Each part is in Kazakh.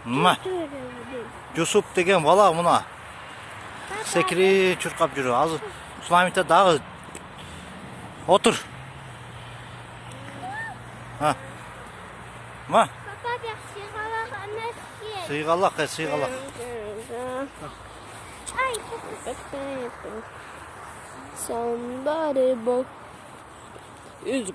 Mına. Yusuf деген бала мына. Секири чуркап жүрүп. Азыр Сулаймита дагы отур. Ha. Ma. Сыйгалак, сыйгалак. Somebody both is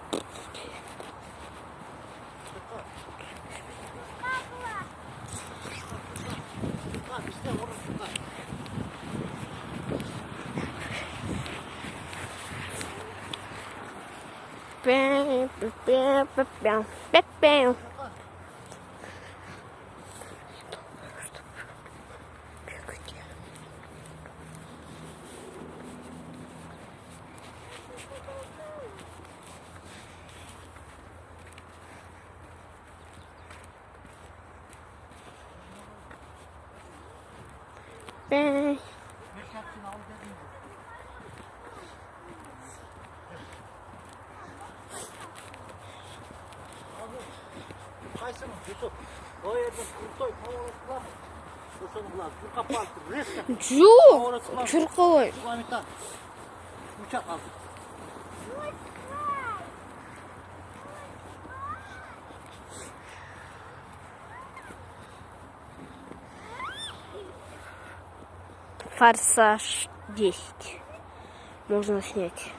bam. Кайсың? Yusuf. O yerden kurtoy tavalasılar. Ошону чуркап калып, резко. Жок, чуркабайм. Сулаймита. Учак алды. Форсаж 10. Можно снять.